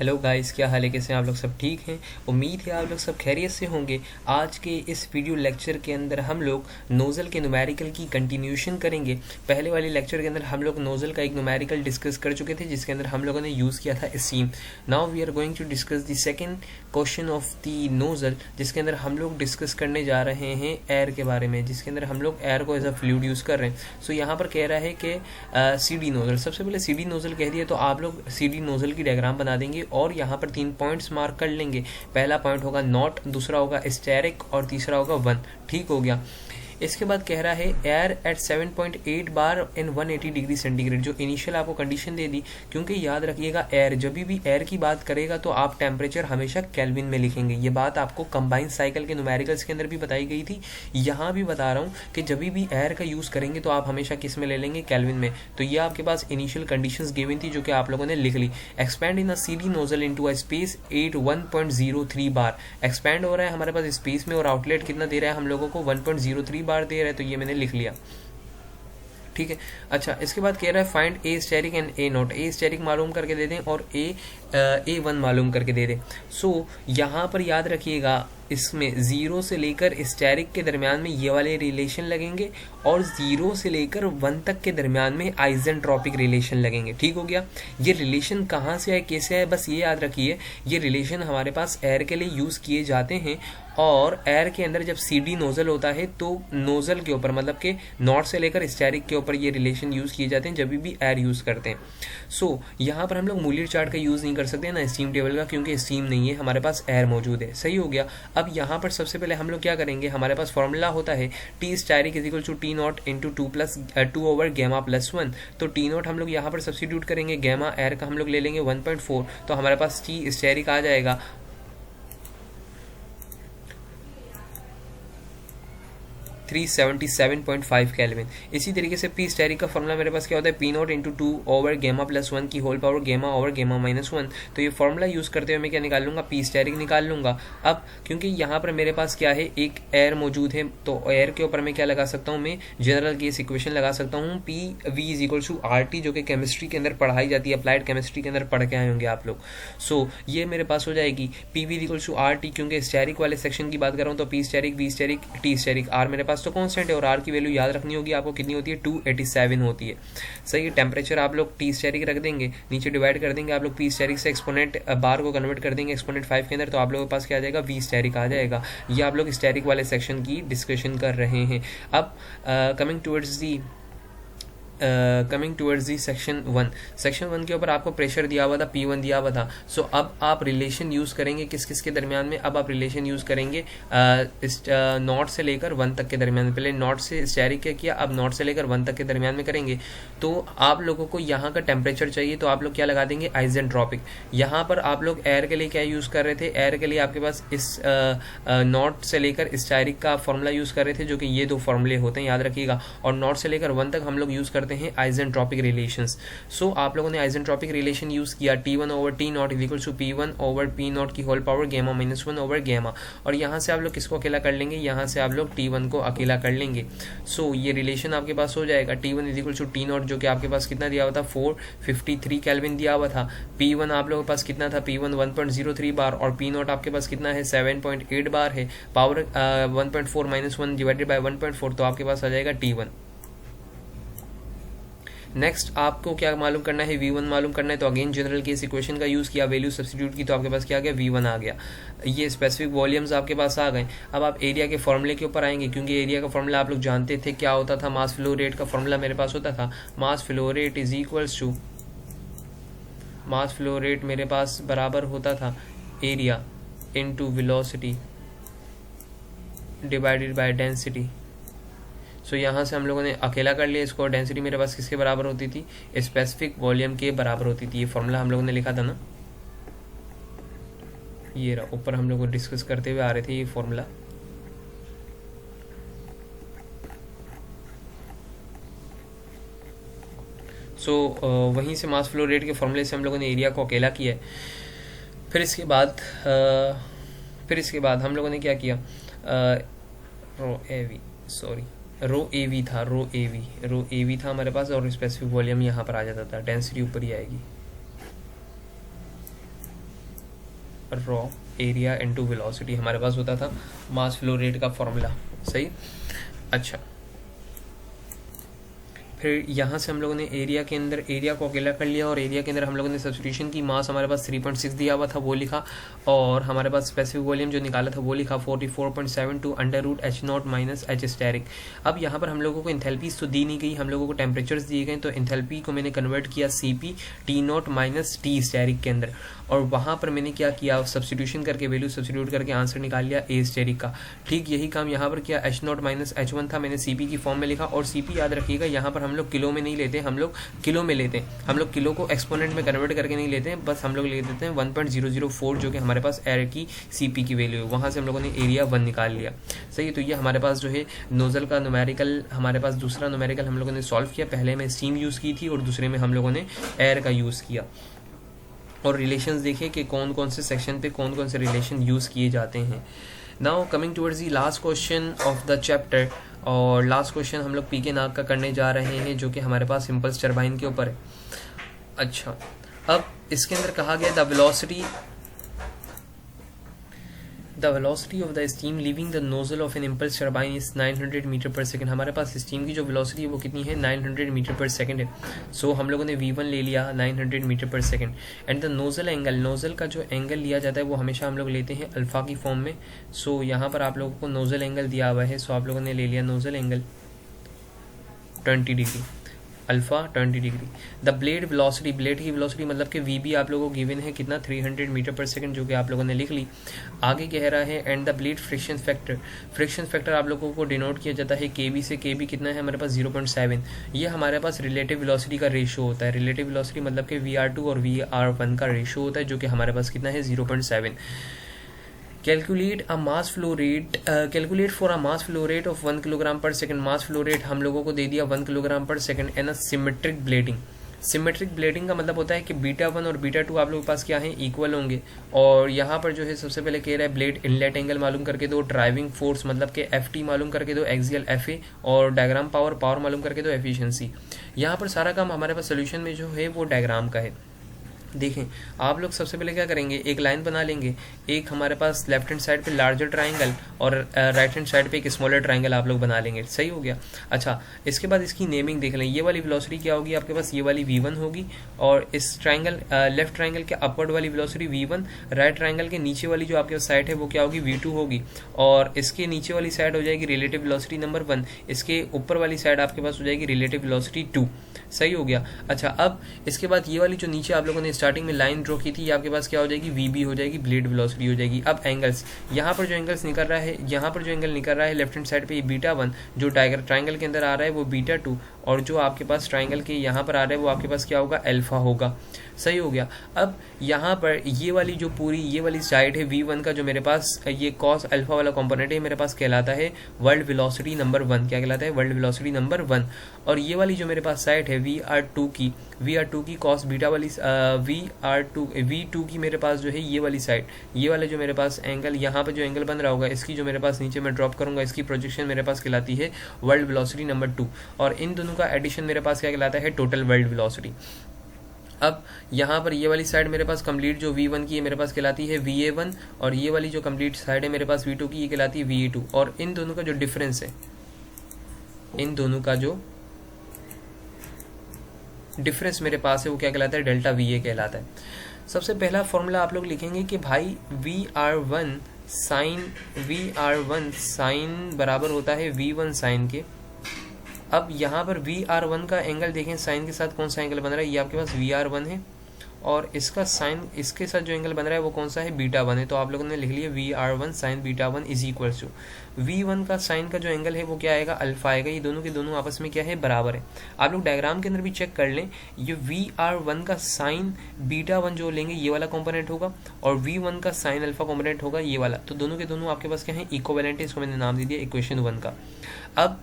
Hello guys, क्या हाल है? कैसे हैं आप लोग? सब ठीक हैं? उम्मीद है आप लोग सब खैरियत से होंगे। आज के इस वीडियो लेक्चर के अंदर हम लोग नोज़ल के न्यूमेरिकल की कंटिन्यूशन करेंगे। पहले वाले लेक्चर के अंदर हम लोग नोज़ल का एक न्यूमेरिकल डिस्कस कर चुके थे, जिसके अंदर हम लोगों ने यूज़ किया था steam. Now we are going to discuss the second question of the nozzle, जिसके अंदर हम लोग डिस्कस करने जा रहे हैं एयर के बारे में, जिसके अंदर हम लोग एयर को एज अ फ्लूइड यूज़ कर रहे हैं। सो यहाँ पर कह रहा है कि सी डी नोज़ल, सबसे पहले सी डी नोज़ल कह दिया तो आप लोग सी डी नोज़ल की डायग्राम बना देंगे और यहाँ पर 3 पॉइंट्स मार्क कर लेंगे। पहला पॉइंट होगा नॉट, दूसरा होगा स्टेरिक और तीसरा होगा 1। ठीक हो गया। इसके बाद कह रहा है air at 7.8 bar in 180 degree centigrade, जो इनिशियल आपको कंडीशन दे दी। क्योंकि याद रखिएगा, एयर जब भी एयर की बात करेगा तो आप टेम्परेचर हमेशा केल्विन में लिखेंगे। ये बात आपको कंबाइंड साइकिल के न्यूमेरिकल्स के अंदर भी बताई गई थी, यहाँ भी बता रहा हूँ कि जब भी एयर का यूज़ करेंगे तो आप हमेशा किस में ले लेंगे? केल्विन में। तो ये आपके पास इनिशियल कंडीशंस गिवन थी, जो कि आप लोगों ने लिख ली। Expand in a CD nozzle into a space 1.03 bar. Expand हो रहा है हमारे पास स्पेस में और आउटलेट कितना दे रहा है हम लोगों को? 1.03 बार दे रहा है, तो ये मैंने लिख लिया। ठीक है। अच्छा, इसके बाद कह रहा है find A asterisk and A naught. A asterisk मालूम करके दे दें और ए वन मालूम करके दे दें। सो यहाँ पर याद रखिएगा, इसमें 0 से लेकर स्टेरिक के दरमियान में ये वाले रिलेशन लगेंगे और 0 से लेकर 1 तक के दरमियान में आइजेंट्रोपिक रिलेशन लगेंगे। ठीक हो गया। ये रिलेशन कहाँ से आए, कैसे आए, बस ये याद रखिए। ये रिलेशन हमारे पास एयर के लिए यूज़ किए जाते हैं और एयर के अंदर जब सीडी नोजल होता है तो नोजल के ऊपर, मतलब कि नॉट से लेकर स्टेरिक के ऊपर ये रिलेशन यूज़ किए जाते हैं जब भी एयर यूज़ करते हैं। सो यहाँ पर हम लोग मूलियर चार्ट का यूज़ नहीं कर सकते ना स्टीम टेबल का, क्योंकि स्टीम नहीं है, हमारे पास एयर मौजूद है। सही हो गया। अब यहाँ पर सबसे पहले हम लोग क्या करेंगे, हमारे पास फॉर्मूला होता है T asterisk is equal to T naught into 2 over gamma plus 1। तो टी नॉट हम लोग यहाँ पर सब्सिट्यूट करेंगे, गैमा एयर का हम लोग ले लेंगे 1.4, तो हमारे पास टी स्टेरिक आ जाएगा 377.5 केल्विन। इसी तरीके से पी स्टेरिक का फॉर्मूला मेरे पास क्या होता है? P naught into 2 over gamma plus 1 की whole power gamma over gamma minus 1। तो ये फॉर्मूला यूज़ करते हुए मैं क्या निकाल लूँगा? पी स्टेरिक निकाल लूँगा। अब क्योंकि यहाँ पर मेरे पास क्या है, एक एयर मौजूद है, तो एयर के ऊपर मैं क्या लगा सकता हूँ? मैं जनरल केस इक्वेशन लगा सकता हूँ, P V is equal to R T, जो कि केमिस्ट्री के अंदर पढ़ाई जाती है, अप्लाइड केमिस्ट्री के अंदर पढ़ के आए होंगे आप लोग। सो ये मेरे पास हो जाएगी P V is equal to R T, क्योंकि स्टेरिक वाले सेक्शन की बात कर रहा हूँ, तो P asterisk, V asterisk, T asterisk. R मेरे पास तो कॉन्स्टेंट है और आर की वैल्यू याद रखनी होगी आपको, कितनी होती है? 287 होती है। सही है। टेम्परेचर आप लोग टी स्टेरिक रख देंगे, नीचे डिवाइड कर देंगे आप लोग पी स्टेरिक से, एक्सपोनेंट बार को कन्वर्ट कर देंगे एक्सपोनेंट 5 के अंदर, तो आप लोगों के पास क्या आ जाएगा? वी स्टेरिक आ जाएगा। ये आप लोग स्टेरिक वाले सेक्शन की डिस्कशन कर रहे हैं। अब coming towards the section 1। Section 1 के ऊपर आपको प्रेशर दिया हुआ था, P1 दिया हुआ था। सो अब आप रिलेशन यूज़ करेंगे किस किस के दरमियान में? अब आप रिलेशन यूज़ करेंगे नॉट से लेकर 1 तक के दरमियान में। पहले नॉट से स्टेरिक क्या किया, अब नॉट से लेकर 1 तक के दरमियान में करेंगे। तो आप लोगों को यहाँ का टेम्परेचर चाहिए, तो आप लोग क्या लगा देंगे? आइजेंट्रोपिक। यहाँ पर आप लोग एयर के लिए क्या यूज़ कर रहे थे? एयर के लिए आपके पास इस नॉट से लेकर स्टेरिक का फॉर्मूला यूज़ कर रहे थे, जो कि ये 2 फॉर्मूले होते हैं, याद रखिएगा। और नॉट से लेकर 1 तक हम लोग यूज़ करते हैं आइजेंट्रोपिक रिलेशंस। सो आप लोगों ने आइजेंट्रोपिक रिलेशन यूज किया, T1 over T naught is equal to P1 over P naught की whole power gamma minus 1 over gamma. और यहाँ से आप लोग किसको अकेला कर लेंगे? यहाँ से आप लोग T1 को अकेला कर लेंगे। सो ये रिलेशन आपके पास हो जाएगा T1 is equal to T naught, जो कि आपके पास कितना दिया हुआ था? 453 केल्विन दिया हुआ था। P1 आप लोगों के पास कितना था? P1 1.03 बार और P नॉट आपके पास कितना है? 7.8 बार है। पावर 1.4 माइनस 1 डिवाइडेड बाई 1.4, तो आपके पास आ जाएगा T1। नेक्स्ट आपको क्या मालूम करना है? V1 मालूम करना है, तो अगेन जनरल केस इक्वेशन का यूज़ किया, वैल्यू सब्स्टिट्यूट की, तो आपके पास क्या आ गया? V1 आ गया। ये स्पेसिफिक वॉल्यूम्स आपके पास आ गए। अब आप एरिया के फॉर्मूले के ऊपर आएंगे, क्योंकि एरिया का फॉर्मूला आप लोग जानते थे क्या होता था? मास फ्लो रेट का फॉर्मूला मेरे पास होता था, mass flow rate is equals to, mass flow rate मेरे पास बराबर होता था area into velocity divided by density. So यहाँ से हम लोगों ने अकेला कर लिया इसको, डेंसिटी मेरे पास किसके बराबर होती थी? स्पेसिफिक वॉल्यूम के बराबर होती थी। ये फॉर्मूला हम लोगों ने लिखा था ना, ये रहा ऊपर हम लोग डिस्कस करते हुए आ रहे थे ये फॉर्मूला। सो वहीं से मास फ्लो रेट के फॉर्मूले से हम लोगों ने एरिया को अकेला किया है। फिर इसके बाद हम लोगों ने क्या किया? रो ए वी था हमारे पास, और स्पेसिफिक वॉल्यूम यहाँ पर आ जाता था, डेंसिटी ऊपर ही आएगी। रॉ एरिया इनटू वेलोसिटी हमारे पास होता था मास फ्लो रेट का फॉर्मूला। सही। अच्छा, फिर यहाँ से हम लोगों ने एरिया के अंदर एरिया को अकेला कर लिया और एरिया के अंदर हम लोगों ने सब्स्टिट्यूशन की। मास हमारे पास 3.6 दिया हुआ था वो लिखा, और हमारे पास स्पेसिफिक वॉल्यूम जो निकाला था वो लिखा 44.72 under root H naught minus H asterisk. अब यहाँ पर हम लोगों को इंथैल्पीज तो दी नहीं गई, हम लोगों को टेम्परेचर्स दिए गए, तो इंथैल्पी को मैंने कन्वर्ट किया CP T naught minus T asterisk के अंदर, और वहाँ पर मैंने क्या किया, सब्स्टिट्यूशन करके वैल्यू सब्स्टिट्यूट करके आंसर निकाल लिया ए स्टेरिक का। ठीक यही काम यहाँ पर किया, एच नॉट माइनस H1 था, मैंने CP की फॉर्म में लिखा, और CP याद रखिएगा यहाँ पर हम लोग किलो में नहीं लेते, हम लोग किलो में लेते हैं, हम लोग किलो को एक्सपोनेंट में कन्वर्ट करके नहीं लेते हैं, बस हम लोग ले देते हैं 1.004 जो कि हमारे पास एयर की CP की वैल्यू है, वहाँ से हम लोगों ने एरिया 1 निकाल लिया। सही, तो ये हमारे पास जो है नोजल का न्यूमेरिकल, हमारे पास दूसरा न्यूमेरिकल हम लोगों ने सॉल्व किया। पहले में स्टीम यूज़ की थी और दूसरे में हम लोगों ने एयर का यूज़ किया, और रिलेशंस देखे कि कौन कौन से सेक्शन पे कौन कौन से रिलेशन यूज़ किए जाते हैं। Now coming towards the last question of the chapter, और लास्ट क्वेश्चन हम लोग पी के नाग का करने जा रहे हैं जो कि हमारे पास इम्पल्स टरबाइन के ऊपर है। अच्छा, अब इसके अंदर कहा गया the velocity of the steam leaving the nozzle of an impulse turbine is 900 meter per second. हमारे पास स्टीम की जो वेलोसिटी है वो कितनी है, 900 मीटर पर सेकंड है। सो हम लोगों ने V1 ले लिया 900 meter per second, and the nozzle angle, nozzle का जो एंगल लिया जाता है वो हमेशा हम लोग लेते हैं अल्फा की फॉर्म में। सो यहाँ पर आप लोगों को नोजल एंगल दिया हुआ है, सो आप लोगों ने ले लिया nozzle angle 20 degree, alpha 20 degree. The blade velocity, blade की वेलोसिटी मतलब कि VB आप लोगों को गिवन है कितना, 300 मीटर पर सेकंड, जो कि आप लोगों ने लिख ली। आगे कह रहा है and the blade friction factor, friction factor आप लोगों को डिनोट किया जाता है KB से। KB कितना है हमारे पास 0.7। ये हमारे पास रिलेटिव वेलोसिटी का रेशो होता है। रिलेटिव वेलोसिटी मतलब कि VR2 और VR1 का रेशो होता है, जो कि हमारे पास कितना है 0.7। Calculate for a mass flow rate of 1 kilogram पर सेकंड। मास फ्लो रेट हम लोगों को दे दिया 1 किलोग्राम पर second and symmetric blending. Symmetric blending का मतलब होता है कि β1 और β2 आप लोगों के पास क्या है, इक्वल होंगे। और यहाँ पर जो है सबसे पहले कह रहा है ब्लेड इनलेट एंगल मालूम करके दो, ड्राइविंग फोर्स मतलब कि FT मालूम करके दो, एक्सियल FA, और डायग्राम पावर मालूम करके दो, एफिशिएंसी। यहाँ पर सारा काम हमारे पास सोल्यूशन में जो है वो डायग्राम का है। देखें आप लोग सबसे पहले क्या करेंगे, एक लाइन बना लेंगे, एक हमारे पास लेफ्ट हैंड साइड पे लार्जर ट्राइंगल और राइट हैंड साइड पे एक स्मॉलर ट्राइंगल आप लोग बना लेंगे। सही हो गया। अच्छा, इसके बाद इसकी नेमिंग देख लें। ये वाली वेलोसिटी क्या होगी आपके पास, ये वाली V1 होगी, और इस ट्राइंगल लेफ्ट ट्राइंगल के अपवर्ड वाली वेलोसिटी V1, राइट ट्राइंगल के नीचे वाली जो आपके पास साइड है वो क्या होगी, V2 होगी, और इसके नीचे वाली साइड हो जाएगी रिलेटिव वेलोसिटी नंबर 1, इसके ऊपर वाली साइड आपके पास हो जाएगी रिलेटिव वेलोसिटी 2। सही हो गया। अच्छा, अब इसके बाद ये वाली जो नीचे आप लोगों ने स्टार्टिंग में लाइन ड्रॉ की थी, ये आपके पास क्या हो जाएगी, VB हो जाएगी, ब्लेड वेलोसिटी हो जाएगी। अब एंगल्स, यहाँ पर जो एंगल्स निकल रहा है, यहाँ पर जो एंगल निकल रहा है लेफ्ट हैंड साइड पे, ये β1 जो ट्राइंगल के अंदर आ रहा है वो β2, और जो आपके पास ट्राइंगल के यहाँ पर आ रहा है वो आपके पास क्या होगा, अल्फा होगा। सही हो गया। अब यहाँ पर ये वाली जो पूरी ये वाली साइड है V1 का, जो मेरे पास ये कॉस अल्फा वाला कंपोनेंट है, मेरे पास कहलाता है वर्ल्ड वेलोसिटी नंबर 1। क्या कहलाता है, वर्ल्ड वेलोसिटी नंबर 1। और ये वाली जो मेरे पास साइड है VR2 की कॉस बीटा वाली V2 की मेरे पास जो है ये वाली साइड, ये वाला जो मेरे पास एंगल यहाँ पर जो एंगल बन रहा होगा, इसकी जो मेरे पास नीचे मैं ड्रॉप करूंगा, इसकी प्रोजेक्शन मेरे पास कहलाती है वर्ल्ड वेलोसिटी नंबर 2, और इन दोनों का एडिशन मेरे पास क्या कहलाता है, टोटल वर्ल्ड वेलोसिटी। अब यहाँ पर ये वाली साइड मेरे पास कंप्लीट जो V1 की है मेरे पास कहलाती है VA1, और ये वाली जो कंप्लीट साइड है मेरे पास V2 की, ये कहलाती है VA2, और इन दोनों का जो डिफरेंस है, इन दोनों का जो डिफरेंस मेरे पास है वो क्या कहलाता है, डेल्टा VA कहलाता है। सबसे पहला फॉर्मूला आप लोग लिखेंगे कि भाई VR1 साइन बराबर होता है V1 साइन के। अब यहाँ पर VR1 का एंगल देखें, साइन के साथ कौन सा एंगल बन रहा है, ये आपके पास VR1 है, और इसका साइन इसके साथ जो एंगल बन रहा है वो कौन सा है, β1 है। तो आप लोगों ने लिख लिया VR1 sign β1 is equal to V1 का साइन का जो एंगल है वो क्या आएगा, अल्फा आएगा। ये दोनों के दोनों आपस में क्या है, बराबर है। आप लोग डायग्राम के अंदर भी चेक कर लें, ये VR1 का साइन β1 जो लेंगे ये वाला कॉम्पोनेंट होगा, और V1 का साइन अल्फा कॉम्पोनेंट होगा ये वाला। तो दोनों के दोनों आपके पास क्या है, इक्विवेलेंट है। इसको मैंने नाम दे दिया इक्वेशन 1 का। अब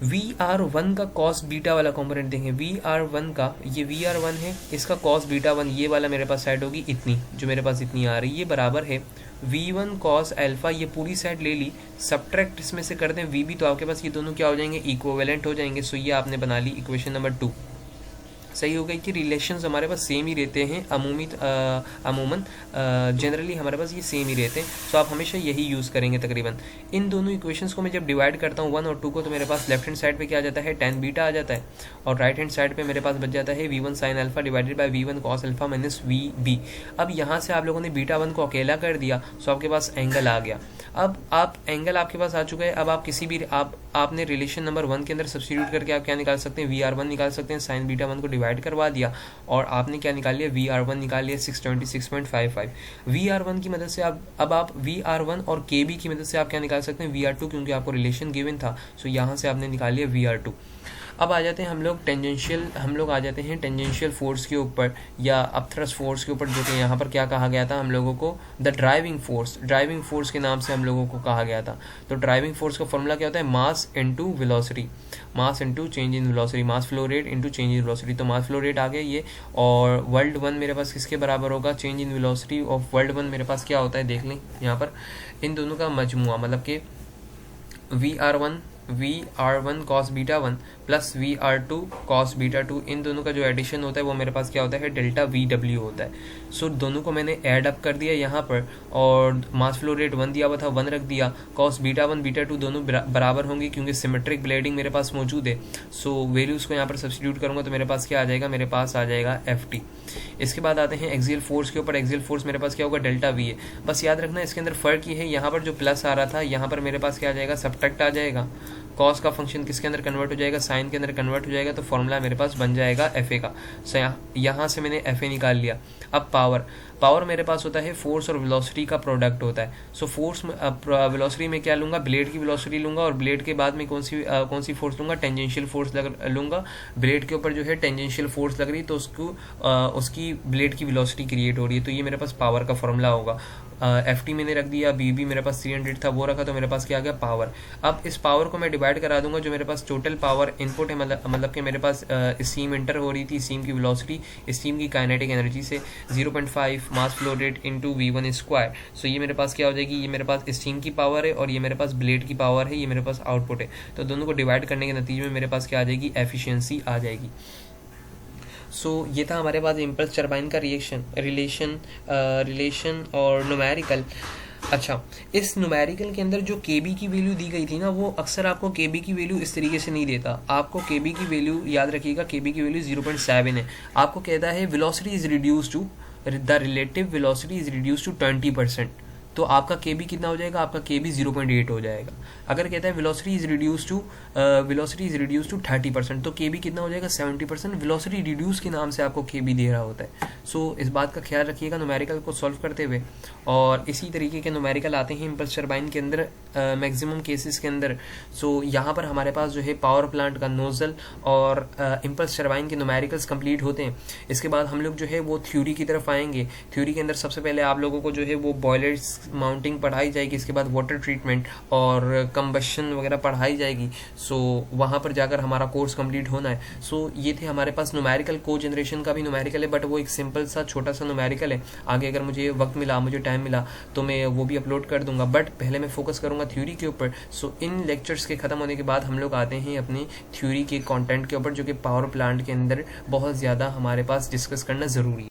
VR1 का cos बीटा वाला कंपोनेंट देंगे, VR1 का ये VR1 है, इसका cos β1 ये वाला मेरे पास साइड होगी इतनी, जो मेरे पास इतनी आ रही है, ये बराबर है V1 cos अल्फा। ये पूरी साइड ले ली, सब्ट्रैक्ट इसमें से कर दें VB, तो आपके पास ये दोनों क्या हो जाएंगे, इक्विवेलेंट हो जाएंगे। सो ये आपने बना ली इक्वेशन नंबर 2। सही हो गई कि रिलेशंस हमारे पास सेम ही रहते हैं, अमूमन जनरली हमारे पास ये सेम ही रहते हैं, तो आप हमेशा यही यूज़ करेंगे तकरीबन। इन दोनों इक्वेशंस को मैं जब डिवाइड करता हूँ 1 और 2 को, तो मेरे पास लेफ्ट हैंड साइड पे क्या आ जाता है, tan बीटा आ जाता है, और राइट हैंड साइड पे मेरे पास बच जाता है v1 sin alpha divided by v1 cos alpha minus vb। अब यहाँ से आप लोगों ने बीटा 1 को अकेला कर दिया, सो आपके पास एंगल आ गया। अब आप एंगल आपके पास आ चुका है। अब आप किसी भी आपने रिलेशन नंबर 1 के अंदर सब्स्टिट्यूट करके आप क्या निकाल सकते हैं, VR1 निकाल सकते हैं। साइन बीटा 1 को डिवाइड करवा दिया और आपने क्या निकाल लिया, VR1 निकाल लिया 626.55। VR1 की मदद से अब आप VR1 और KB की मदद से आप क्या निकाल सकते हैं, VR2, क्योंकि आपको रिलेशन गिवन था, सो यहाँ से आपने निकाल लिया VR2। अब आ जाते हैं हम लोग टेंजेंशियल फोर्स के ऊपर या अपथ्रस्ट फोर्स के ऊपर, जो कि यहाँ पर क्या कहा गया था हम लोगों को, द ड्राइविंग फोर्स के नाम से हम लोगों को कहा गया था। तो ड्राइविंग फोर्स का फॉर्मूला क्या होता है, mass into velocity, mass into change in velocity, mass flow rate into change in velocity. तो मास फ्लो रेट आ गया ये, और वर्ल्ड 1 मेरे पास किसके बराबर होगा, change in velocity of world 1 मेरे पास क्या होता है, देख लें यहाँ पर इन दोनों का मजमुआ, मतलब कि VR1 cos beta 1 plus VR2 cos beta 2, इन दोनों का जो एडिशन होता है वो मेरे पास क्या होता है, डेल्टा VW होता है। सो दोनों को मैंने ऐड अप कर दिया यहाँ पर, और मास फ्लो रेट 1 दिया हुआ था, 1 रख दिया। cos बीटा 1 बीटा 2 दोनों बराबर होंगे क्योंकि सिमेट्रिक ब्लेडिंग मेरे पास मौजूद है। सो वैल्यूज़ को यहाँ पर सब्स्टिट्यूट करूँगा तो मेरे पास क्या आ जाएगा, मेरे पास आ जाएगा FT। इसके बाद आते हैं एक्सियल फोर्स के ऊपर। एक्सियल फोर्स मेरे पास क्या होगा, डेल्टा V है। बस याद रखना इसके अंदर फ़र्क ये है, यहाँ पर जो प्लस आ रहा था यहाँ पर मेरे पास क्या आ जाएगा, सब्ट्रैक्ट आ जाएगा। कॉस का फंक्शन किसके अंदर कन्वर्ट हो जाएगा, साइन के अंदर कन्वर्ट हो जाएगा, तो फॉर्मूला मेरे पास बन जाएगा FA का। यहाँ से मैंने FA निकाल लिया। अब पावर मेरे पास होता है फोर्स और वेलोसिटी का प्रोडक्ट होता है। सो फोर्स वेलोसिटी में क्या लूँगा, ब्लेड की वेलोसिटी लूँगा, और ब्लेड के बाद में कौन सी फोर्स लूँगा, टेंजेंशियल फोर्स लूँगा। ब्लेड के ऊपर जो है टेंजेंशियल फोर्स लग रही, तो उसकी ब्लेड की वेलोसिटी क्रिएट हो रही है, तो ये मेरे पास पावर का फॉर्मूला होगा। FT मैंने रख दिया, BB मेरे पास 300 था वो रखा, तो मेरे पास क्या आ गया, पावर। अब इस पावर को मैं डिवाइड करा दूंगा, जो मेरे पास टोटल पावर इनपुट है, मतलब कि मेरे पास स्टीम एंटर हो रही थी, स्टीम की वेलोसिटी स्टीम की काइनेटिक एनर्जी से 0.5 mass flow rate into V1 square. So ये मेरे पास क्या हो जाएगी, ये मेरे पास स्टीम की पावर है और ये मेरे पास ब्लेड की पावर है, ये मेरे पास आउटपुट है। तो दोनों को डिवाइड करने के नतीजे में मेरे पास क्या आ जाएगी, एफिशिएंसी आ जाएगी। सो ये था हमारे पास इम्पल्स टरबाइन का रिलेशन और न्यूमेरिकल। अच्छा, इस न्यूमेरिकल के अंदर जो KB की वैल्यू दी गई थी ना, वो अक्सर आपको KB की वैल्यू इस तरीके से नहीं देता। आपको KB की वैल्यू याद रखिएगा, KB की वैल्यू 0.7 है। आपको कहता है velocity is reduce to the relative velocity is reduce to 20%, तो आपका KB कितना हो जाएगा, आपका KB 0.8 हो जाएगा। अगर कहता है वेलोसिटी इज रिड्यूस टू 30%, तो KB कितना हो जाएगा, 70%। वेलोसिटी रिड्यूस के नाम से आपको KB दे रहा होता है। सो इस बात का ख्याल रखिएगा न्यूमेरिकल को सॉल्व करते हुए। और इसी तरीके के न्यूमेरिकल आते हैं इम्पल्स टरबाइन के अंदर मैक्सिमम केसेस के अंदर। सो यहाँ पर हमारे पास जो है पावर प्लांट का नोजल और इम्पल्स टरबाइन के न्यूमेरिकल्स कंप्लीट होते हैं। इसके बाद हम लोग जो है वो थ्योरी की तरफ आएंगे। थ्योरी के अंदर सबसे पहले आप लोगों को जो है वो बॉयलर्स माउंटिंग पढ़ाई जाएगी, इसके बाद वाटर ट्रीटमेंट और कंबशन वगैरह पढ़ाई जाएगी। सो वहाँ पर जाकर हमारा कोर्स कंप्लीट होना है। सो ये थे हमारे पास न्यूमेरिकल। को जनरेशन का भी न्यूमेरिकल है, बट वो एक सिंपल सा छोटा सा न्यूमेरिकल है। आगे अगर मुझे वक्त मिला, मुझे टाइम मिला, तो मैं वो भी अपलोड कर दूंगा, बट पहले मैं फोकस करूंगा थ्योरी के ऊपर। सो इन लेक्चर्स के खत्म होने के बाद हम लोग आते हैं अपनी थ्योरी के कंटेंट के ऊपर, जो कि पावर प्लांट के अंदर बहुत ज़्यादा हमारे पास डिस्कस करना ज़रूरी है।